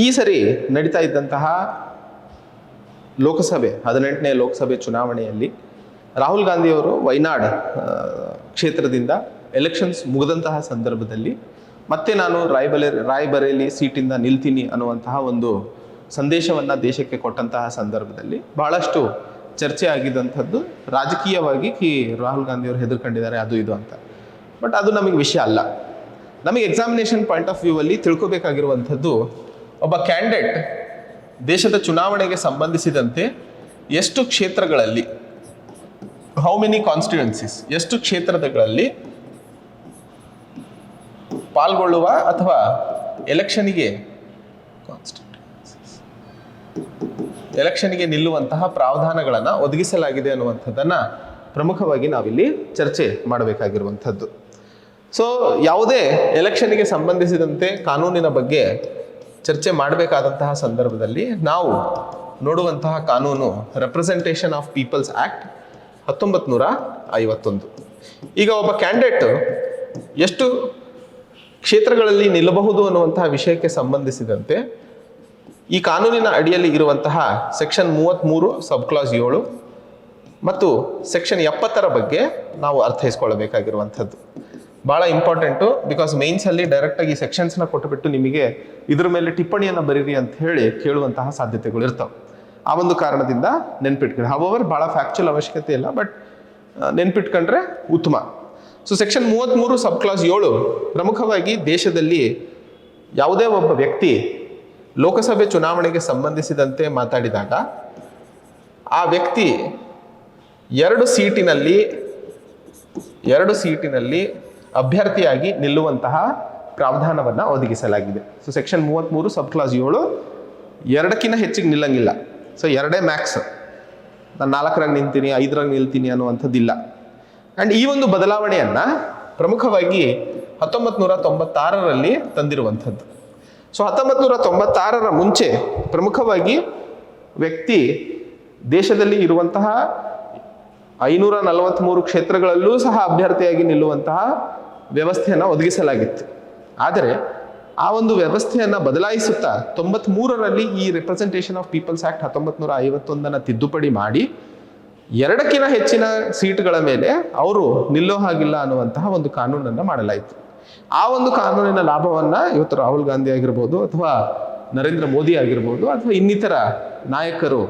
ಈ ಸರಿ ನಡೀತಾ ಇದ್ದಂತಹ ಲೋಕಸಭೆ 18ನೇ ಲೋಕಸಭೆ ಚುನಾವಣೆಯಲ್ಲಿ ರಾಹುಲ್ ಗಾಂಧಿಯವರು ವಯನಾಡ್ ಕ್ಷೇತ್ರದಿಂದ ಎಲೆಕ್ಷನ್ಸ್ ಮುಗಿದಂತಹ ಸಂದರ್ಭದಲ್ಲಿ ಮತ್ತೆ ನಾನು ರಾಯ್ಬರೇಲಿ ಸೀಟಿಂದ ನಿಲ್ತೀನಿ ಅನ್ನುವಂತಹ ಒಂದು ಸಂದೇಶವನ್ನು ದೇಶಕ್ಕೆ ಕೊಟ್ಟಂತಹ ಸಂದರ್ಭದಲ್ಲಿ ಬಹಳಷ್ಟು ಚರ್ಚೆ ಆಗಿದ್ದಂಥದ್ದು ರಾಜಕೀಯವಾಗಿ ರಾಹುಲ್ ಗಾಂಧಿಯವರು ಹೆದರ್ಕೊಂಡಿದ್ದಾರೆ ಅದು ಇದು ಅಂತ. ಬಟ್ ಅದು ನಮಗೆ ವಿಷಯ ಅಲ್ಲ. ನಮಗೆ ಎಕ್ಸಾಮಿನೇಷನ್ ಪಾಯಿಂಟ್ ಆಫ್ ವ್ಯೂ ಅಲ್ಲಿ ತಿಳ್ಕೊಬೇಕಾಗಿರುವಂಥದ್ದು, ಒಬ್ಬ ಕ್ಯಾಂಡಿಡೇಟ್ ದೇಶದ ಚುನಾವಣೆಗೆ ಸಂಬಂಧಿಸಿದಂತೆ ಎಷ್ಟು ಕ್ಷೇತ್ರಗಳಲ್ಲಿ, ಹೌ ಮೆನಿ ಕಾನ್ಸ್ಟಿಟ್ಯೂನ್ಸೀಸ್, ಎಷ್ಟು ಕ್ಷೇತ್ರಗಳಲ್ಲಿ ಪಾಲ್ಗೊಳ್ಳುವ ಅಥವಾ ಎಲೆಕ್ಷನ್ಗೆ ನಿಲ್ಲುವಂತಹ ಪ್ರಾವಧಾನಗಳನ್ನು ಒದಗಿಸಲಾಗಿದೆ ಅನ್ನುವಂಥದ್ದನ್ನು ಪ್ರಮುಖವಾಗಿ ನಾವಿಲ್ಲಿ ಚರ್ಚೆ ಮಾಡಬೇಕಾಗಿರುವಂಥದ್ದು. ಸೊ ಯಾವುದೇ ಎಲೆಕ್ಷನ್ಗೆ ಸಂಬಂಧಿಸಿದಂತೆ ಕಾನೂನಿನ ಬಗ್ಗೆ ಚರ್ಚೆ ಮಾಡಬೇಕಾದಂತಹ ಸಂದರ್ಭದಲ್ಲಿ ನಾವು ನೋಡುವಂತಹ ಕಾನೂನು ರೆಪ್ರೆಸೆಂಟೇಷನ್ ಆಫ್ ಪೀಪಲ್ಸ್ ಆ್ಯಕ್ಟ್ 1951. ಈಗ ಒಬ್ಬ ಕ್ಯಾಂಡಿಡೇಟ್ ಎಷ್ಟು ಕ್ಷೇತ್ರಗಳಲ್ಲಿ ನಿಲ್ಲಬಹುದು ಅನ್ನುವಂತಹ ವಿಷಯಕ್ಕೆ ಸಂಬಂಧಿಸಿದಂತೆ ಈ ಕಾನೂನಿನ ಅಡಿಯಲ್ಲಿ ಇರುವಂತಹ ಸೆಕ್ಷನ್ 33 ಸಬ್ ಕ್ಲಾಸ್ 7 ಮತ್ತು ಸೆಕ್ಷನ್ 70 ಬಗ್ಗೆ ನಾವು ಅರ್ಥೈಸ್ಕೊಳ್ಳಬೇಕಾಗಿರುವಂಥದ್ದು ಭಾಳ ಇಂಪಾರ್ಟೆಂಟು. ಬಿಕಾಸ್ ಮೇನ್ಸಲ್ಲಿ ಡೈರೆಕ್ಟಾಗಿ ಈ ಸೆಕ್ಷನ್ಸ್ನ ಕೊಟ್ಟುಬಿಟ್ಟು ನಿಮಗೆ ಇದ್ರ ಮೇಲೆ ಟಿಪ್ಪಣಿಯನ್ನು ಬರೀರಿ ಅಂತ ಹೇಳಿ ಕೇಳುವಂತಹ ಸಾಧ್ಯತೆಗಳು ಇರ್ತವೆ. ಆ ಒಂದು ಕಾರಣದಿಂದ ನೆನ್ಪಿಟ್ಕೊಳ್ಳಿ. ಹವರ್ ಭಾಳ ಫ್ಯಾಕ್ಚುಯಲ್ ಅವಶ್ಯಕತೆ ಇಲ್ಲ, ಬಟ್ ನೆನ್ಪಿಟ್ಕೊಂಡ್ರೆ ಉತ್ತಮ. ಸೊ ಸೆಕ್ಷನ್ 33 ಸಬ್ ಕ್ಲಾಸ್ 7 ಪ್ರಮುಖವಾಗಿ ದೇಶದಲ್ಲಿ ಯಾವುದೇ ಒಬ್ಬ ವ್ಯಕ್ತಿ ಲೋಕಸಭೆ ಚುನಾವಣೆಗೆ ಸಂಬಂಧಿಸಿದಂತೆ ಮಾತಾಡಿದಾಗ ಆ ವ್ಯಕ್ತಿ ಎರಡು ಸೀಟಿನಲ್ಲಿ ಅಭ್ಯರ್ಥಿಯಾಗಿ ನಿಲ್ಲುವಂತಹ ಪ್ರಾವಧಾನವನ್ನು ಒದಗಿಸಲಾಗಿದೆ. ಸೊ ಸೆಕ್ಷನ್ 33 ಸಬ್ ಕ್ಲಾಸ್ 7 2ಕ್ಕಿಂತ ಹೆಚ್ಚಿಗೆ ನಿಲ್ಲಂಗಿಲ್ಲ. So 2 Max. ನಾನು 4ರಾಗ ನಿಲ್ತೀನಿ, 5ರಾಗ ನಿಲ್ತೀನಿ ಅನ್ನುವಂಥದ್ದಿಲ್ಲ. ಆ್ಯಂಡ್ ಈ ಒಂದು ಬದಲಾವಣೆಯನ್ನು ಪ್ರಮುಖವಾಗಿ 1996ರಲ್ಲಿ ತಂದಿರುವಂಥದ್ದು. ಸೊ 1996ರ ಮುಂಚೆ ಪ್ರಮುಖವಾಗಿ ವ್ಯಕ್ತಿ ದೇಶದಲ್ಲಿ ಇರುವಂತಹ 543 ಕ್ಷೇತ್ರಗಳಲ್ಲೂ ಸಹ ಅಭ್ಯರ್ಥಿಯಾಗಿ ನಿಲ್ಲುವಂತಹ ವ್ಯವಸ್ಥೆಯನ್ನು ಒದಗಿಸಲಾಗಿತ್ತು. ಆದರೆ ಆ ಒಂದು ವ್ಯವಸ್ಥೆಯನ್ನು ಬದಲಾಯಿಸುತ್ತಾ 93ರಲ್ಲಿ ಈ ರೆಪ್ರೆಸೆಂಟೇಷನ್ ಆಫ್ ಪೀಪಲ್ಸ್ ಆ್ಯಕ್ಟ್ 1951 ತಿದ್ದುಪಡಿ ಮಾಡಿ 2ಕ್ಕಿಂತ ಹೆಚ್ಚಿನ ಸೀಟ್ಗಳ ಮೇಲೆ ಅವರು ನಿಲ್ಲೋ ಹಾಗಿಲ್ಲ ಅನ್ನುವಂತಹ ಒಂದು ಕಾನೂನನ್ನು ಮಾಡಲಾಯಿತು. ಆ ಒಂದು ಕಾನೂನಿನ ಲಾಭವನ್ನು ಇವತ್ತು ರಾಹುಲ್ ಗಾಂಧಿ ಆಗಿರ್ಬೋದು ಅಥವಾ ನರೇಂದ್ರ ಮೋದಿ ಆಗಿರ್ಬೋದು ಅಥವಾ ಇನ್ನಿತರ ನಾಯಕರು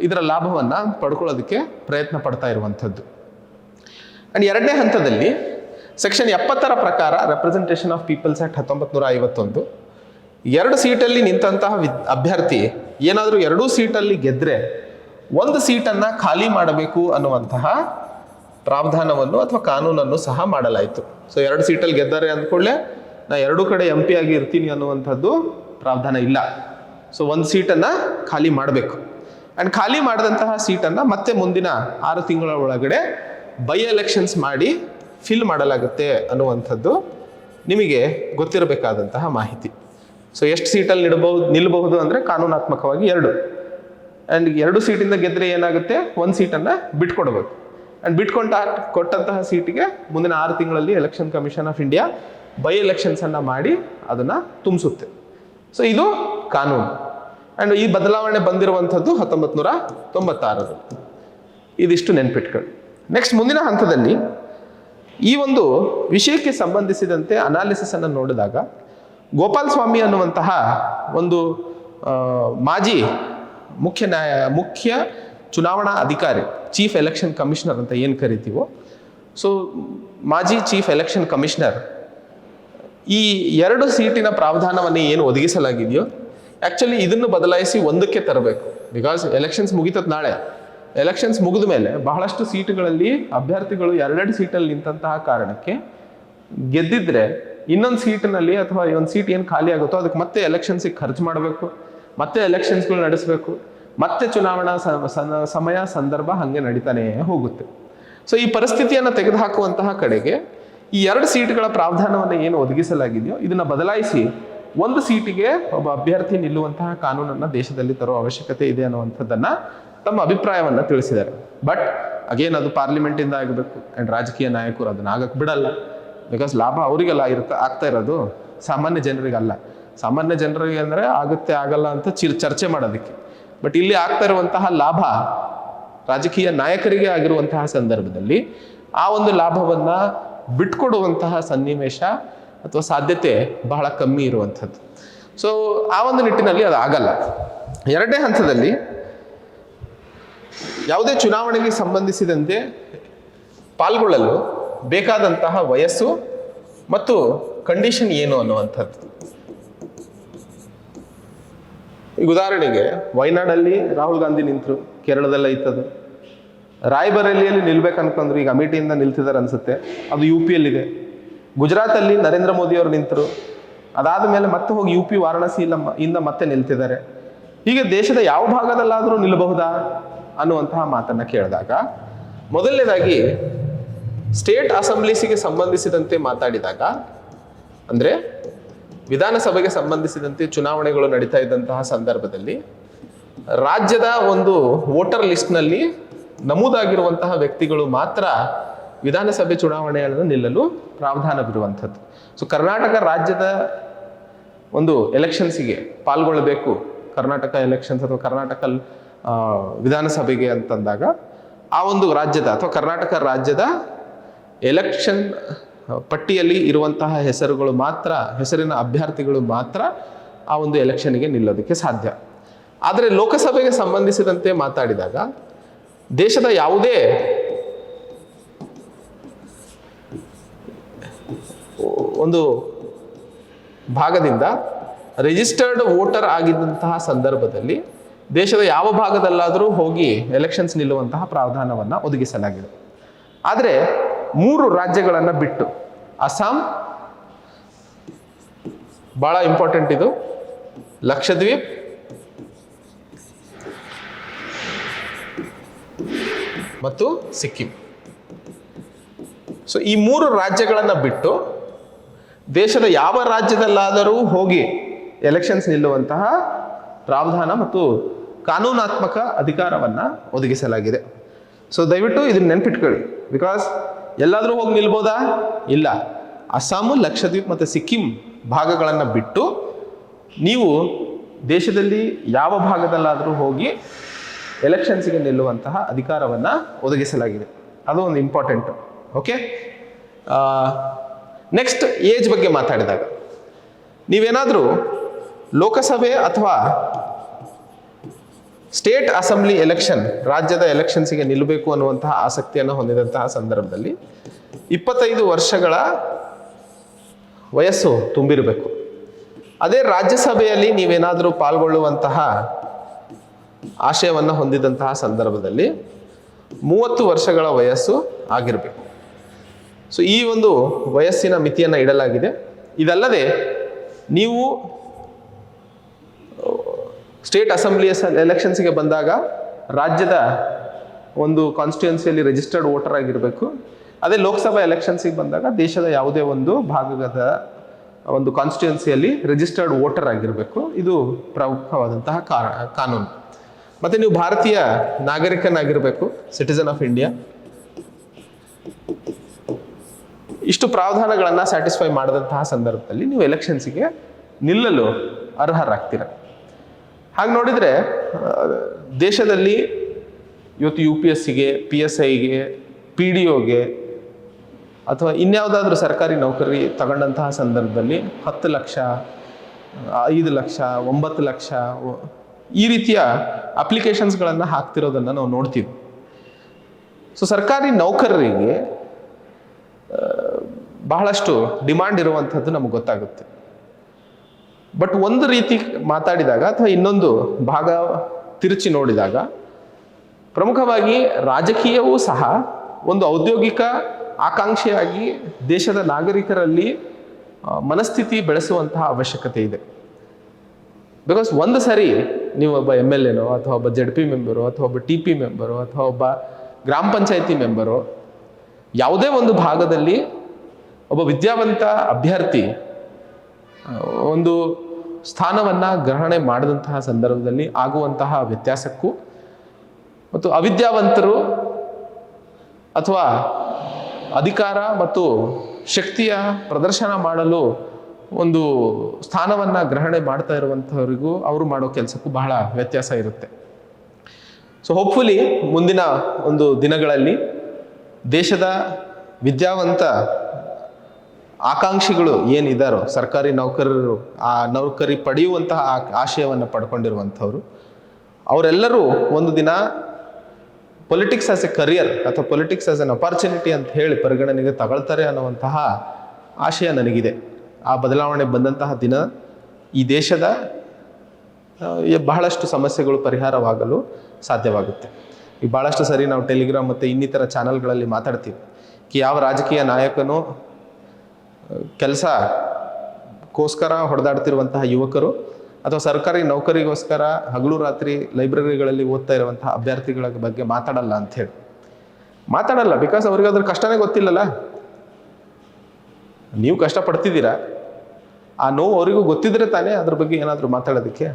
ಇದರ ಲಾಭವನ್ನು ಪಡ್ಕೊಳ್ಳೋದಕ್ಕೆ ಪ್ರಯತ್ನ ಪಡ್ತಾ ಇರುವಂಥದ್ದು. ಆ್ಯಂಡ್ 2ನೇ ಹಂತದಲ್ಲಿ ಸೆಕ್ಷನ್ 70ರ ಪ್ರಕಾರ ರೆಪ್ರೆಸೆಂಟೇಷನ್ ಆಫ್ ಪೀಪಲ್ಸ್ ಆ್ಯಕ್ಟ್ 1951 2 ಸೀಟಲ್ಲಿ ನಿಂತಹ ಅಭ್ಯರ್ಥಿ ಏನಾದರೂ 2 ಸೀಟಲ್ಲಿ ಗೆದ್ದರೆ 1 ಸೀಟನ್ನು ಖಾಲಿ ಮಾಡಬೇಕು ಅನ್ನುವಂತಹ ಪ್ರಾವಧಾನವನ್ನು ಅಥವಾ ಕಾನೂನನ್ನು ಸಹ ಮಾಡಲಾಯಿತು. ಸೊ 2 ಸೀಟಲ್ಲಿ ಗೆದ್ದಾರೆ ಅಂದ್ಕೊಳ್ಳೆ ನಾ 2 ಕಡೆ MP ಆಗಿ ಇರ್ತೀನಿ ಅನ್ನುವಂಥದ್ದು ಪ್ರಾವಧಾನ ಇಲ್ಲ. ಸೊ 1 ಸೀಟನ್ನು ಖಾಲಿ ಮಾಡಬೇಕು. ಆ್ಯಂಡ್ ಖಾಲಿ ಮಾಡಿದಂತಹ ಸೀಟನ್ನು ಮತ್ತೆ ಮುಂದಿನ 6 ತಿಂಗಳ ಒಳಗಡೆ ಬೈ ಎಲೆಕ್ಷನ್ಸ್ ಮಾಡಿ ಫಿಲ್ ಮಾಡಲಾಗುತ್ತೆ ಅನ್ನುವಂಥದ್ದು ನಿಮಗೆ ಗೊತ್ತಿರಬೇಕಾದಂತಹ ಮಾಹಿತಿ. ಸೊ ಎಷ್ಟು ಸೀಟಲ್ಲಿ ನಿಲ್ಲಬಹುದು ಅಂದರೆ ಕಾನೂನಾತ್ಮಕವಾಗಿ 2. ಆ್ಯಂಡ್ 2 ಸೀಟಿಂದ ಗೆದ್ದರೆ ಏನಾಗುತ್ತೆ, 1 ಸೀಟನ್ನು ಬಿಟ್ಕೊಡ್ಬೇಕು. ಆ್ಯಂಡ್ ಕೊಟ್ಟಂತಹ ಸೀಟಿಗೆ ಮುಂದಿನ 6 ತಿಂಗಳಲ್ಲಿ election commission of India by ಎಲೆಕ್ಷನ್ಸನ್ನು ಮಾಡಿ ಅದನ್ನು ತುಂಬಿಸುತ್ತೆ. ಸೊ ಇದು ಕಾನೂನು. ಆ್ಯಂಡ್ ಈ ಬದಲಾವಣೆ ಬಂದಿರುವಂಥದ್ದು 1996. ಇದಿಷ್ಟು ನೆನ್ಪಿಟ್ಕೊಳ್ಳಿ. ನೆಕ್ಸ್ಟ್ ಮುಂದಿನ ಹಂತದಲ್ಲಿ ಈ ಒಂದು ವಿಷಯಕ್ಕೆ ಸಂಬಂಧಿಸಿದಂತೆ ಅನಾಲಿಸಿಸನ್ನು ನೋಡಿದಾಗ ಗೋಪಾಲ್ ಸ್ವಾಮಿ ಅನ್ನುವಂತಹ ಒಂದು ಮಾಜಿ ಮುಖ್ಯ ಚುನಾವಣಾ ಅಧಿಕಾರಿ, ಚೀಫ್ ಎಲೆಕ್ಷನ್ ಕಮಿಷನರ್ ಅಂತ ಏನು ಕರಿತೀವೋ, ಸೊ ಮಾಜಿ ಚೀಫ್ ಎಲೆಕ್ಷನ್ ಕಮಿಷನರ್ ಈ 2 ಸೀಟಿನ ಪ್ರಾವಧಾನವನ್ನು ಏನು ಒದಗಿಸಲಾಗಿದೆಯೋ ಆ್ಯಕ್ಚುಲಿ ಇದನ್ನು ಬದಲಾಯಿಸಿ 1ಕ್ಕೆ ತರಬೇಕು. ಬಿಕಾಸ್ ಎಲೆಕ್ಷನ್ಸ್ ಮುಗಿತದ ನಾಳೆ. ಎಲೆಕ್ಷನ್ಸ್ ಮುಗಿದ ಮೇಲೆ ಬಹಳಷ್ಟು ಸೀಟುಗಳಲ್ಲಿ ಅಭ್ಯರ್ಥಿಗಳು 2 ಸೀಟಲ್ಲಿ ನಿಂತಹ ಕಾರಣಕ್ಕೆ ಗೆದ್ದಿದ್ರೆ ಇನ್ನೊಂದು ಸೀಟಿನಲ್ಲಿ ಅಥವಾ ಒಂದು ಸೀಟ್ ಏನು ಖಾಲಿ ಆಗುತ್ತೋ ಅದಕ್ಕೆ ಮತ್ತೆ ಎಲೆಕ್ಷನ್ಸಿಗೆ ಖರ್ಚು ಮಾಡಬೇಕು, ಮತ್ತೆ ಎಲೆಕ್ಷನ್ಸ್ಗಳು ನಡೆಸಬೇಕು, ಮತ್ತೆ ಚುನಾವಣಾ ಸಮಯ ಸಂದರ್ಭ ಹಾಗೆ ನಡೀತಾನೆ ಹೋಗುತ್ತೆ. ಸೊ ಈ ಪರಿಸ್ಥಿತಿಯನ್ನು ತೆಗೆದುಹಾಕುವಂತಹ ಕಡೆಗೆ ಈ 2 ಸೀಟ್ಗಳ ಪ್ರಾವಧಾನವನ್ನು ಏನು ಒದಗಿಸಲಾಗಿದೆಯೋ ಇದನ್ನು ಬದಲಾಯಿಸಿ 1 ಸೀಟಿಗೆ ಒಬ್ಬ ಅಭ್ಯರ್ಥಿ ನಿಲ್ಲುವಂತಹ ಕಾನೂನನ್ನು ದೇಶದಲ್ಲಿ ತರುವ ಅವಶ್ಯಕತೆ ಇದೆ ಅನ್ನುವಂಥದ್ದನ್ನು ತಮ್ಮ ಅಭಿಪ್ರಾಯವನ್ನು ತಿಳಿಸಿದ್ದಾರೆ. ಬಟ್ ಅಗೇನ್ ಅದು ಪಾರ್ಲಿಮೆಂಟಿಂದ ಆಗಬೇಕು. ಆ್ಯಂಡ್ ರಾಜಕೀಯ ನಾಯಕರು ಅದನ್ನು ಆಗಕ್ಕೆ ಬಿಡಲ್ಲ. ಬಿಕಾಸ್ ಲಾಭ ಅವರಿಗೆಲ್ಲ ಆಗ್ತಾ ಇರೋದು, ಸಾಮಾನ್ಯ ಜನರಿಗಲ್ಲ. ಸಾಮಾನ್ಯ ಜನರಿಗೆ ಅಂದರೆ ಆಗುತ್ತೆ ಆಗಲ್ಲ ಅಂತ ಚರ್ಚೆ ಮಾಡೋದಕ್ಕೆ. ಬಟ್ ಇಲ್ಲಿ ಆಗ್ತಾ ಇರುವಂತಹ ಲಾಭ ರಾಜಕೀಯ ನಾಯಕರಿಗೆ ಆಗಿರುವಂತಹ ಸಂದರ್ಭದಲ್ಲಿ ಆ ಒಂದು ಲಾಭವನ್ನ ಬಿಟ್ಕೊಡುವಂತಹ ಸನ್ನಿವೇಶ ಅಥವಾ ಸಾಧ್ಯತೆ ಬಹಳ ಕಮ್ಮಿ ಇರುವಂಥದ್ದು. ಸೊ ಆ ಒಂದು ನಿಟ್ಟಿನಲ್ಲಿ ಅದು ಆಗಲ್ಲ. ಎರಡನೇ ಹಂತದಲ್ಲಿ ಯಾವುದೇ ಚುನಾವಣೆಗೆ ಸಂಬಂಧಿಸಿದಂತೆ ಪಾಲ್ಗೊಳ್ಳಲು ಬೇಕಾದಂತಹ ವಯಸ್ಸು ಮತ್ತು ಕಂಡೀಷನ್ ಏನು ಅನ್ನುವಂಥದ್ದು. ಈಗ ಉದಾಹರಣೆಗೆ ವಯನಾಡಲ್ಲಿ ರಾಹುಲ್ ಗಾಂಧಿ ನಿಂತರು, ಕೇರಳದಲ್ಲ ಇತ್ತದು. ರಾಯ್ಬರೇಲಿಯಲ್ಲಿ ನಿಲ್ಬೇಕು ಅನ್ಕೊಂಡ್ರು, ಈಗ ಅಮೇಠಿಯಿಂದ ನಿಲ್ತಿದ್ದಾರೆ ಅನ್ಸುತ್ತೆ, ಅದು ಯು ಪಿಯಲ್ಲಿದೆ. ಗುಜರಾತಲ್ಲಿ ನರೇಂದ್ರ ಮೋದಿ ಅವರು ನಿಂತರು, ಅದಾದ ಮೇಲೆ ಮತ್ತೆ ಹೋಗಿ ಯು ಪಿ ವಾರಾಣಸಿ ಇಂದ ಮತ್ತೆ ನಿಲ್ತಿದ್ದಾರೆ. ಹೀಗೆ ದೇಶದ ಯಾವ ಭಾಗದಲ್ಲಾದರೂ ನಿಲ್ಲಬಹುದಾ ಅನ್ನುವಂತಹ ಮಾತನ್ನ ಕೇಳಿದಾಗ, ಮೊದಲನೇದಾಗಿ ಸ್ಟೇಟ್ ಅಸೆಂಬ್ಲೀಸಿಗೆ ಸಂಬಂಧಿಸಿದಂತೆ ಮಾತಾಡಿದಾಗ, ಅಂದರೆ ವಿಧಾನಸಭೆಗೆ ಸಂಬಂಧಿಸಿದಂತೆ ಚುನಾವಣೆಗಳು ನಡೀತಾ ಇದ್ದಂತಹ ಸಂದರ್ಭದಲ್ಲಿ ರಾಜ್ಯದ ಒಂದು ವೋಟರ್ ಲಿಸ್ಟ್ನಲ್ಲಿ ನಮೂದಾಗಿರುವಂತಹ ವ್ಯಕ್ತಿಗಳು ಮಾತ್ರ ವಿಧಾನಸಭೆ ಚುನಾವಣೆಯನ್ನು ನಿಲ್ಲಲು ಪ್ರಾವಧಾನವಿರುವಂಥದ್ದು. ಸೊ ಕರ್ನಾಟಕ ರಾಜ್ಯದ ಒಂದು ಎಲೆಕ್ಷನ್ಸಿಗೆ ಪಾಲ್ಗೊಳ್ಳಬೇಕು, ಕರ್ನಾಟಕ ಎಲೆಕ್ಷನ್ಸ್ ಅಥವಾ ಕರ್ನಾಟಕ ವಿಧಾನಸಭೆಗೆ ಅಂತಂದಾಗ ಆ ಒಂದು ರಾಜ್ಯದ ಅಥವಾ ಕರ್ನಾಟಕ ರಾಜ್ಯದ ಎಲೆಕ್ಷನ್ ಪಟ್ಟಿಯಲ್ಲಿ ಇರುವಂತಹ ಹೆಸರುಗಳು ಮಾತ್ರ, ಹೆಸರಿನ ಅಭ್ಯರ್ಥಿಗಳು ಮಾತ್ರ ಆ ಒಂದು ಎಲೆಕ್ಷನ್ಗೆ ನಿಲ್ಲೋದಕ್ಕೆ ಸಾಧ್ಯ. ಆದರೆ ಲೋಕಸಭೆಗೆ ಸಂಬಂಧಿಸಿದಂತೆ ಮಾತಾಡಿದಾಗ ದೇಶದ ಯಾವುದೇ ಒಂದು ಭಾಗದಿಂದ ರಿಜಿಸ್ಟರ್ಡ್ ವೋಟರ್ ಆಗಿದ್ದಂತಹ ಸಂದರ್ಭದಲ್ಲಿ ದೇಶದ ಯಾವ ಭಾಗದಲ್ಲಾದರೂ ಹೋಗಿ ಎಲೆಕ್ಷನ್ಸ್ ನಿಲ್ಲುವಂತಹ ಪ್ರಾವಧಾನವನ್ನು ಒದಗಿಸಲಾಗಿದೆ. ಆದರೆ 3 ರಾಜ್ಯಗಳನ್ನು ಬಿಟ್ಟು, ಅಸ್ಸಾಂ ಬಹಳ ಇಂಪಾರ್ಟೆಂಟ್ ಇದು, ಲಕ್ಷದ್ವೀಪ್ ಮತ್ತು ಸಿಕ್ಕಿಂ. ಸೊ ಈ 3 ರಾಜ್ಯಗಳನ್ನು ಬಿಟ್ಟು ದೇಶದ ಯಾವ ರಾಜ್ಯದಲ್ಲಾದರೂ ಹೋಗಿ ಎಲೆಕ್ಷನ್ಸ್ ನಿಲ್ಲುವಂತಹ ಪ್ರಾವಧಾನ ಮತ್ತು ಕಾನೂನಾತ್ಮಕ ಅಧಿಕಾರವನ್ನು ಒದಗಿಸಲಾಗಿದೆ. ಸೊ ದಯವಿಟ್ಟು ಇದನ್ನ ನೆನ್ಪಿಟ್ಕೊಳ್ಳಿ. ಬಿಕಾಸ್ ಎಲ್ಲಾದರೂ ಹೋಗಿ ನಿಲ್ಬೋದಾ? ಇಲ್ಲ. ಅಸ್ಸಾಮು, ಲಕ್ಷದ್ವೀಪ್ ಮತ್ತು ಸಿಕ್ಕಿಂ ಭಾಗಗಳನ್ನು ಬಿಟ್ಟು ನೀವು ದೇಶದಲ್ಲಿ ಯಾವ ಭಾಗದಲ್ಲಾದರೂ ಹೋಗಿ ಎಲೆಕ್ಷನ್ಸಿಗೆ ನಿಲ್ಲುವಂತಹ ಅಧಿಕಾರವನ್ನು ಒದಗಿಸಲಾಗಿದೆ. ಅದು ಒಂದು ಇಂಪಾರ್ಟೆಂಟು. ಓಕೆ, ನೆಕ್ಸ್ಟ್ ಏಜ್ ಬಗ್ಗೆ ಮಾತಾಡಿದಾಗ, ನೀವೇನಾದರೂ ಲೋಕಸಭೆ ಅಥವಾ ಸ್ಟೇಟ್ ಅಸೆಂಬ್ಲಿ ಎಲೆಕ್ಷನ್, ರಾಜ್ಯದ ಎಲೆಕ್ಷನ್ಸಿಗೆ ನಿಲ್ಲಬೇಕು ಅನ್ನುವಂತಹ ಆಸಕ್ತಿಯನ್ನು ಹೊಂದಿದಂತಹ ಸಂದರ್ಭದಲ್ಲಿ 25 ವರ್ಷಗಳ ವಯಸ್ಸು ತುಂಬಿರಬೇಕು. ಅದೇ ರಾಜ್ಯಸಭೆಯಲ್ಲಿ ನೀವೇನಾದರೂ ಪಾಲ್ಗೊಳ್ಳುವಂತಹ ಆಶಯವನ್ನು ಹೊಂದಿದಂತಹ ಸಂದರ್ಭದಲ್ಲಿ 30 ವರ್ಷಗಳ ವಯಸ್ಸು ಆಗಿರಬೇಕು. ಸೊ ಈ ಒಂದು ವಯಸ್ಸಿನ ಮಿತಿಯನ್ನು ಇಡಲಾಗಿದೆ. ಇದಲ್ಲದೆ ನೀವು ಸ್ಟೇಟ್ ಅಸೆಂಬ್ಲಿ ಎಲೆಕ್ಷನ್ಸ್ಗೆ ಬಂದಾಗ ರಾಜ್ಯದ ಒಂದು ಕಾನ್ಸ್ಟಿಟ್ಯೂನ್ಸಿಯಲ್ಲಿ ರಿಜಿಸ್ಟರ್ಡ್ ವೋಟರ್ ಆಗಿರಬೇಕು. ಅದೇ ಲೋಕಸಭಾ ಎಲೆಕ್ಷನ್ಸಿಗೆ ಬಂದಾಗ ದೇಶದ ಯಾವುದೇ ಒಂದು ಭಾಗದ ಒಂದು ಕಾನ್ಸ್ಟಿಟ್ಯೂನ್ಸಿಯಲ್ಲಿ ರಿಜಿಸ್ಟರ್ಡ್ ವೋಟರ್ ಆಗಿರಬೇಕು. ಇದು ಪ್ರಮುಖವಾದಂತಹ ಕಾನೂನು. ಮತ್ತು ನೀವು ಭಾರತೀಯ ನಾಗರಿಕನಾಗಿರಬೇಕು, ಸಿಟಿಸನ್ ಆಫ್ ಇಂಡಿಯಾ. ಇಷ್ಟು ಪ್ರಾವಧಾನಗಳನ್ನು ಸ್ಯಾಟಿಸ್ಫೈ ಮಾಡಿದಂತಹ ಸಂದರ್ಭದಲ್ಲಿ ನೀವು ಎಲೆಕ್ಷನ್ಸಿಗೆ ನಿಲ್ಲಲು ಅರ್ಹರಾಗ್ತೀರ. ಹಾಗೆ ನೋಡಿದರೆ ದೇಶದಲ್ಲಿ ಇವತ್ತು UPSCಗೆ, PSIಗೆ, PDOಗೆ ಅಥವಾ ಇನ್ಯಾವುದಾದ್ರೂ ಸರ್ಕಾರಿ ನೌಕರಿ ತಗೊಂಡಂತಹ ಸಂದರ್ಭದಲ್ಲಿ 10 ಲಕ್ಷ, 5 ಲಕ್ಷ, 9 ಲಕ್ಷ ಈ ರೀತಿಯ ಅಪ್ಲಿಕೇಶನ್ಸ್ಗಳನ್ನು ಹಾಕ್ತಿರೋದನ್ನು ನಾವು ನೋಡ್ತೀವಿ. ಸೊ ಸರ್ಕಾರಿ ನೌಕರರಿಗೆ ಬಹಳಷ್ಟು ಡಿಮಾಂಡ್ ಇರುವಂಥದ್ದು ನಮಗೆ ಗೊತ್ತಾಗುತ್ತೆ. ಬಟ್ ಒಂದು ರೀತಿ ಮಾತಾಡಿದಾಗ ಅಥವಾ ಇನ್ನೊಂದು ಭಾಗ ತಿರುಚಿ ನೋಡಿದಾಗ ಪ್ರಮುಖವಾಗಿ ರಾಜಕೀಯವೂ ಸಹ ಒಂದು ಔದ್ಯೋಗಿಕ ಆಕಾಂಕ್ಷೆಯಾಗಿ ದೇಶದ ನಾಗರಿಕರಲ್ಲಿ ಮನಸ್ಥಿತಿ ಬೆಳೆಸುವಂತಹ ಅವಶ್ಯಕತೆ ಇದೆ. ಬಿಕಾಸ್ ಒಂದು ಸರಿ ನೀವು ಒಬ್ಬ MLAನೋ ಅಥವಾ ಒಬ್ಬ ZP ಮೆಂಬರು ಅಥವಾ ಒಬ್ಬ TP ಮೆಂಬರು ಅಥವಾ ಒಬ್ಬ ಗ್ರಾಮ ಪಂಚಾಯಿತಿ ಮೆಂಬರು ಯಾವುದೇ ಒಂದು ಭಾಗದಲ್ಲಿ ಒಬ್ಬ ವಿದ್ಯಾವಂತ ಅಭ್ಯರ್ಥಿ ಒಂದು ಸ್ಥಾನವನ್ನು ಗ್ರಹಣೆ ಮಾಡಿದಂತಹ ಸಂದರ್ಭದಲ್ಲಿ ಆಗುವಂತಹ ವ್ಯತ್ಯಾಸಕ್ಕೂ ಮತ್ತು ಅವಿದ್ಯಾವಂತರು ಅಥವಾ ಅಧಿಕಾರ ಮತ್ತು ಶಕ್ತಿಯ ಪ್ರದರ್ಶನ ಮಾಡಲು ಒಂದು ಸ್ಥಾನವನ್ನು ಗ್ರಹಣೆ ಮಾಡ್ತಾ ಇರುವಂಥವರಿಗೂ ಅವರು ಮಾಡೋ ಕೆಲಸಕ್ಕೂ ಬಹಳ ವ್ಯತ್ಯಾಸ ಇರುತ್ತೆ. ಸೊ ಹೋಪ್ಫುಲಿ ಮುಂದಿನ ಒಂದು ದಿನಗಳಲ್ಲಿ ದೇಶದ ವಿದ್ಯಾವಂತ ಆಕಾಂಕ್ಷಿಗಳು ಏನಿದ್ದಾರೋ, ಸರ್ಕಾರಿ ನೌಕರರು, ಆ ನೌಕರಿ ಪಡೆಯುವಂತಹ ಆಶಯವನ್ನು ಪಡ್ಕೊಂಡಿರುವಂಥವ್ರು, ಅವರೆಲ್ಲರೂ ಒಂದು ದಿನ ಪೊಲಿಟಿಕ್ಸ್ ಆಸ್ ಎ ಕರಿಯರ್ ಅಥವಾ ಪೊಲಿಟಿಕ್ಸ್ ಆಸ್ ಎನ್ ಅಪಾರ್ಚುನಿಟಿ ಅಂತ ಹೇಳಿ ಪರಿಗಣನೆಗೆ ತಗೊಳ್ತಾರೆ ಅನ್ನುವಂತಹ ಆಶಯ ನನಗಿದೆ. ಆ ಬದಲಾವಣೆ ಬಂದಂತಹ ದಿನ ಈ ದೇಶದ ಬಹಳಷ್ಟು ಸಮಸ್ಯೆಗಳು ಪರಿಹಾರವಾಗಲು ಸಾಧ್ಯವಾಗುತ್ತೆ. ಈಗ ಭಾಳಷ್ಟು ಸರಿ ನಾವು ಟೆಲಿಗ್ರಾಮ್ ಮತ್ತು ಇನ್ನಿತರ ಚಾನಲ್ಗಳಲ್ಲಿ ಮಾತಾಡ್ತೀವಿ ಯಾವ ರಾಜಕೀಯ ನಾಯಕನು ಕೆಲಸಕ್ಕೋಸ್ಕರ ಹೊಡೆದಾಡ್ತಿರುವಂತಹ ಯುವಕರು ಅಥವಾ ಸರ್ಕಾರಿ ನೌಕರಿಗೋಸ್ಕರ ಹಗಲು ರಾತ್ರಿ ಲೈಬ್ರರಿಗಳಲ್ಲಿ ಓದ್ತಾ ಇರುವಂತಹ ಅಭ್ಯರ್ಥಿಗಳ ಬಗ್ಗೆ ಮಾತಾಡಲ್ಲ ಅಂಥೇಳಿ. ಮಾತಾಡಲ್ಲ ಬಿಕಾಸ್ ಅವ್ರಿಗೆ ಅದ್ರ ಕಷ್ಟನೇ ಗೊತ್ತಿಲ್ಲಲ್ಲ. ನೀವು ಕಷ್ಟಪಡ್ತಿದ್ದೀರಾ, ಆ ನೋವು ಅವರಿಗೂ ಗೊತ್ತಿದ್ರೆ ತಾನೇ ಅದ್ರ ಬಗ್ಗೆ ಏನಾದರೂ ಮಾತಾಡೋದಕ್ಕೆ.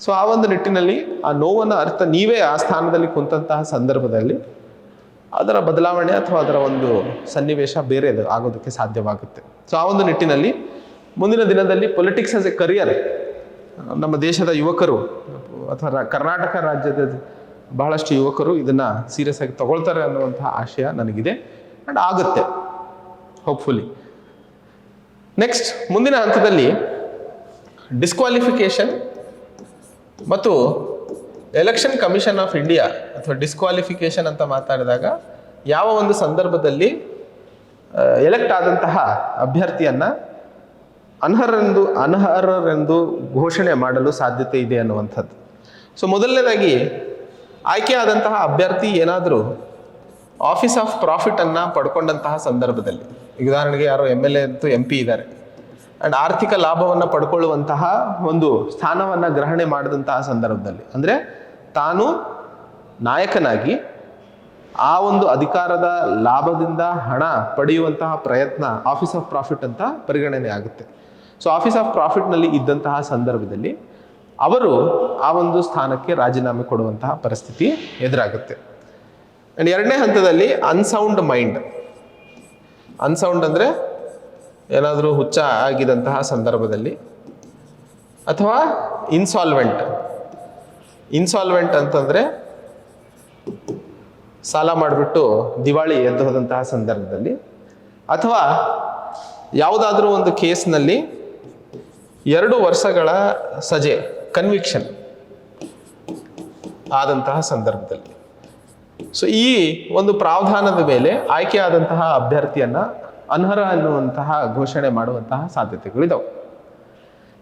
ಸೊ ಆ ಒಂದು ನಿಟ್ಟಿನಲ್ಲಿ ಆ ನೋವನ್ನು ಅರ್ಥ ನೀವೇ ಆ ಸ್ಥಾನದಲ್ಲಿ ಕುಂತಹ ಸಂದರ್ಭದಲ್ಲಿ ಅದರ ಬದಲಾವಣೆ ಅಥವಾ ಅದರ ಒಂದು ಸನ್ನಿವೇಶ ಬೇರೆದು ಆಗೋದಕ್ಕೆ ಸಾಧ್ಯವಾಗುತ್ತೆ. ಸೊ ಆ ಒಂದು ನಿಟ್ಟಿನಲ್ಲಿ ಮುಂದಿನ ದಿನದಲ್ಲಿ ಪೊಲಿಟಿಕ್ಸ್ ಆಸ್ ಎ ಕರಿಯರ್ ನಮ್ಮ ದೇಶದ ಯುವಕರು ಅಥವಾ ಕರ್ನಾಟಕ ರಾಜ್ಯದ ಬಹಳಷ್ಟು ಯುವಕರು ಇದನ್ನು ಸೀರಿಯಸ್ ಆಗಿ ತಗೊಳ್ತಾರೆ ಅನ್ನುವಂತಹ ಆಶಯ ನನಗಿದೆ ಆ್ಯಂಡ್ ಆಗುತ್ತೆ ಹೋಪ್ಫುಲಿ. ನೆಕ್ಸ್ಟ್ ಮುಂದಿನ ಹಂತದಲ್ಲಿ ಡಿಸ್ಕ್ವಾಲಿಫಿಕೇಶನ್ ಮತ್ತು ಎಲೆಕ್ಷನ್ ಕಮಿಷನ್ ಆಫ್ ಇಂಡಿಯಾ ಅಥವಾ ಡಿಸ್ಕ್ವಾಲಿಫಿಕೇಶನ್ ಅಂತ ಮಾತಾಡಿದಾಗ ಯಾವ ಒಂದು ಸಂದರ್ಭದಲ್ಲಿ ಎಲೆಕ್ಟ್ ಆದಂತಹ ಅಭ್ಯರ್ಥಿಯನ್ನು ಅನರ್ಹರೆಂದು ಘೋಷಣೆ ಮಾಡಲು ಸಾಧ್ಯತೆ ಇದೆ ಅನ್ನುವಂಥದ್ದು. ಸೊ ಮೊದಲನೇದಾಗಿ ಆಯ್ಕೆ ಆದಂತಹ ಅಭ್ಯರ್ಥಿ ಏನಾದರೂ ಆಫೀಸ್ ಆಫ್ ಪ್ರಾಫಿಟನ್ನು ಪಡ್ಕೊಂಡಂತಹ ಸಂದರ್ಭದಲ್ಲಿ, ಉದಾಹರಣೆಗೆ ಯಾರೋ MLA ಅಂತೂ MP ಇದ್ದಾರೆ ಆ್ಯಂಡ್ ಆರ್ಥಿಕ ಲಾಭವನ್ನು ಪಡ್ಕೊಳ್ಳುವಂತಹ ಒಂದು ಸ್ಥಾನವನ್ನು ಗ್ರಹಣೆ ಮಾಡಿದಂತಹ ಸಂದರ್ಭದಲ್ಲಿ, ಅಂದರೆ ತಾನು ನಾಯಕನಾಗಿ ಆ ಒಂದು ಅಧಿಕಾರದ ಲಾಭದಿಂದ ಹಣ ಪಡೆಯುವಂತಹ ಪ್ರಯತ್ನ ಆಫೀಸ್ ಆಫ್ ಪ್ರಾಫಿಟ್ ಅಂತ ಪರಿಗಣನೆ ಆಗುತ್ತೆ. ಸೊ ಆಫೀಸ್ ಆಫ್ ಪ್ರಾಫಿಟ್ನಲ್ಲಿ ಇದ್ದಂತಹ ಸಂದರ್ಭದಲ್ಲಿ ಅವರು ಆ ಒಂದು ಸ್ಥಾನಕ್ಕೆ ರಾಜೀನಾಮೆ ಕೊಡುವಂತಹ ಪರಿಸ್ಥಿತಿ ಎದುರಾಗುತ್ತೆ. ಆ್ಯಂಡ್ ಎರಡನೇ ಹಂತದಲ್ಲಿ ಅನ್ಸೌಂಡ್ ಮೈಂಡ್. ಅನ್ಸೌಂಡ್ ಅಂದರೆ ಏನಾದರೂ ಹುಚ್ಚ ಆಗಿದಂತಹ ಸಂದರ್ಭದಲ್ಲಿ, ಅಥವಾ ಇನ್ಸಾಲ್ವೆಂಟ್ ಅಂತಂದರೆ ಸಾಲ ಮಾಡಿಬಿಟ್ಟು ದಿವಾಳಿ ಎದ್ದು ಹೋದಂತಹ ಸಂದರ್ಭದಲ್ಲಿ, ಅಥವಾ ಯಾವುದಾದ್ರೂ ಒಂದು ಕೇಸ್ನಲ್ಲಿ 2 ವರ್ಷಗಳ ಸಜೆ ಕನ್ವಿಕ್ಷನ್ ಆದಂತಹ ಸಂದರ್ಭದಲ್ಲಿ. ಸೊ ಈ ಒಂದು ಪ್ರಾವಧಾನದ ಮೇಲೆ ಆಯ್ಕೆ ಆದಂತಹ ಅಭ್ಯರ್ಥಿಯನ್ನು ಅನರ್ಹ ಅನ್ನುವಂತಹ ಘೋಷಣೆ ಮಾಡುವಂತಹ ಸಾಧ್ಯತೆಗಳಿದಾವೆ.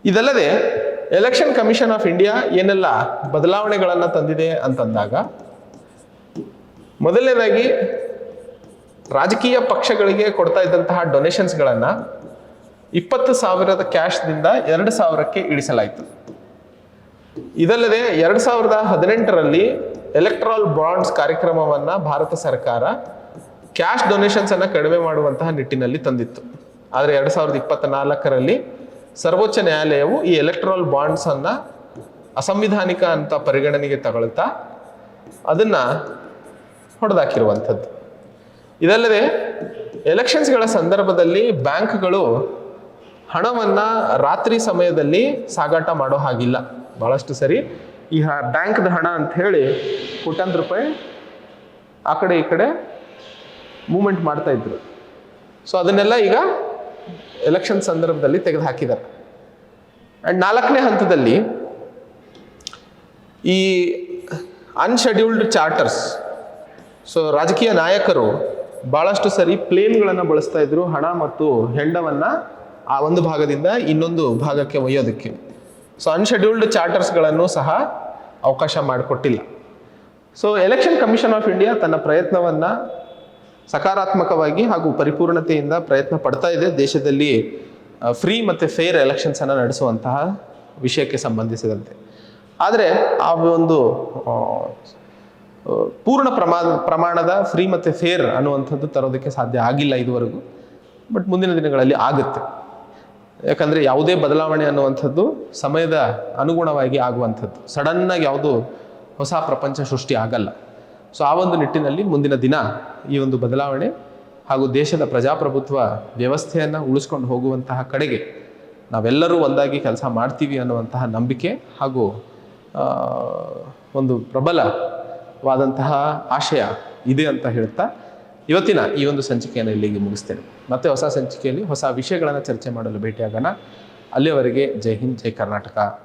ಇದಲ್ಲದೆ ಎಲೆಕ್ಷನ್ ಕಮಿಷನ್ ಆಫ್ ಇಂಡಿಯಾ ಏನೆಲ್ಲ ಬದಲಾವಣೆಗಳನ್ನು ತಂದಿದೆ ಅಂತಂದಾಗ, ಮೊದಲನೇದಾಗಿ ರಾಜಕೀಯ ಪಕ್ಷಗಳಿಗೆ ಕೊಡ್ತಾ ಇದ್ದಂತಹ ಡೊನೇಷನ್ಸ್ಗಳನ್ನು 20,000 ಕ್ಯಾಶ್ದಿಂದ 2,000ಕ್ಕೆ ಇಳಿಸಲಾಯಿತು. ಇದಲ್ಲದೆ 2018ರಲ್ಲಿ ಎಲೆಕ್ಟ್ರಲ್ ಬಾಂಡ್ಸ್ ಕಾರ್ಯಕ್ರಮವನ್ನು ಭಾರತ ಸರ್ಕಾರ ಕ್ಯಾಶ್ ಡೊನೇಷನ್ಸನ್ನು ಕಡಿಮೆ ಮಾಡುವಂತಹ ನಿಟ್ಟಿನಲ್ಲಿ ತಂದಿತ್ತು. ಆದರೆ 2024ರಲ್ಲಿ ಸರ್ವೋಚ್ಚ ನ್ಯಾಯಾಲಯವು ಈ ಎಲೆಕ್ಟ್ರಲ್ ಬಾಂಡ್ಸನ್ನು ಅಸಂವಿಧಾನಿಕ ಅಂತ ಪರಿಗಣನೆಗೆ ತಗೊಳ್ತಾ ಅದನ್ನು ಹೊಡೆದಾಕಿರುವಂಥದ್ದು. ಇದಲ್ಲದೆ ಎಲೆಕ್ಷನ್ಸ್ಗಳ ಸಂದರ್ಭದಲ್ಲಿ ಬ್ಯಾಂಕ್ಗಳು ಹಣವನ್ನು ರಾತ್ರಿ ಸಮಯದಲ್ಲಿ ಸಾಗಾಟ ಮಾಡೋ ಹಾಗಿಲ್ಲ. ಭಾಳಷ್ಟು ಸರಿ ಈ ಬ್ಯಾಂಕ್ದ ಹಣ ಅಂತ ಹೇಳಿ ಕೋಟ್ಯಾಂತರ ರೂಪಾಯಿ ಆ ಕಡೆ ಈ ಕಡೆ ಮೂವ್ಮೆಂಟ್ ಮಾಡ್ತಾ ಇದ್ರು. ಸೊ ಅದನ್ನೆಲ್ಲ ಈಗ ಎಲೆಕ್ಷನ್ ಸಂದರ್ಭದಲ್ಲಿ ತೆಗೆದು ಹಾಕಿದ್ದಾರೆ. ಆ್ಯಂಡ್ 4ನೇ ಹಂತದಲ್ಲಿ ಈ ಅನ್ಶೆಡ್ಯೂಲ್ಡ್ ಚಾರ್ಟರ್ಸ್. ಸೊ ರಾಜಕೀಯ ನಾಯಕರು ಭಾಳಷ್ಟು ಸರಿ ಪ್ಲೇನ್ಗಳನ್ನು ಬಳಸ್ತಾ ಇದ್ರು ಹಣ ಮತ್ತು ಹೆಂಡವನ್ನು ಆ ಒಂದು ಭಾಗದಿಂದ ಇನ್ನೊಂದು ಭಾಗಕ್ಕೆ ಒಯ್ಯೋದಕ್ಕೆ. ಸೊ ಅನ್ಶೆಡ್ಯೂಲ್ಡ್ ಚಾರ್ಟರ್ಸ್ಗಳನ್ನು ಸಹ ಅವಕಾಶ ಮಾಡಿಕೊಟ್ಟಿಲ್ಲ. So election commission of India ತನ್ನ ಪ್ರಯತ್ನವನ್ನು ಸಕಾರಾತ್ಮಕವಾಗಿ ಹಾಗೂ ಪರಿಪೂರ್ಣತೆಯಿಂದ ಪ್ರಯತ್ನ ಪಡ್ತಾ ಇದೆ ದೇಶದಲ್ಲಿ ಫ್ರೀ ಮತ್ತು ಫೇರ್ ಎಲೆಕ್ಷನ್ಸನ್ನು ನಡೆಸುವಂತಹ ವಿಷಯಕ್ಕೆ ಸಂಬಂಧಿಸಿದಂತೆ. ಆದರೆ ಆ ಒಂದು ಪೂರ್ಣ ಪ್ರಮಾಣದ ಫ್ರೀ ಮತ್ತು ಫೇರ್ ಅನ್ನುವಂಥದ್ದು ತರೋದಕ್ಕೆ ಸಾಧ್ಯ ಆಗಿಲ್ಲ ಇದುವರೆಗೂ. ಬಟ್ ಮುಂದಿನ ದಿನಗಳಲ್ಲಿ ಆಗುತ್ತೆ. ಯಾಕಂದರೆ ಯಾವುದೇ ಬದಲಾವಣೆ ಅನ್ನುವಂಥದ್ದು ಸಮಯದ ಅನುಗುಣವಾಗಿ ಆಗುವಂಥದ್ದು, ಸಡನ್ನಾಗಿ ಯಾವುದು ಹೊಸ ಪ್ರಪಂಚ ಸೃಷ್ಟಿ ಆಗಲ್ಲ. ಸೊ ಆ ಒಂದು ನಿಟ್ಟಿನಲ್ಲಿ ಮುಂದಿನ ದಿನ ಈ ಒಂದು ಬದಲಾವಣೆ ಹಾಗೂ ದೇಶದ ಪ್ರಜಾಪ್ರಭುತ್ವ ವ್ಯವಸ್ಥೆಯನ್ನು ಉಳಿಸ್ಕೊಂಡು ಹೋಗುವಂತಹ ಕಡೆಗೆ ನಾವೆಲ್ಲರೂ ಒಂದಾಗಿ ಕೆಲಸ ಮಾಡ್ತೀವಿ ಅನ್ನುವಂತಹ ನಂಬಿಕೆ ಹಾಗೂ ಒಂದು ಪ್ರಬಲವಾದಂತಹ ಆಶಯ ಇದೆ ಅಂತ ಹೇಳ್ತಾ ಇವತ್ತಿನ ಈ ಒಂದು ಸಂಚಿಕೆಯನ್ನು ಇಲ್ಲಿಗೆ ಮುಗಿಸ್ತೇನೆ. ಮತ್ತೆ ಹೊಸ ಸಂಚಿಕೆಯಲ್ಲಿ ಹೊಸ ವಿಷಯಗಳನ್ನು ಚರ್ಚೆ ಮಾಡಲು ಭೇಟಿಯಾಗೋಣ. ಅಲ್ಲಿಯವರೆಗೆ ಜೈ ಹಿಂದ್, ಜೈ ಕರ್ನಾಟಕ.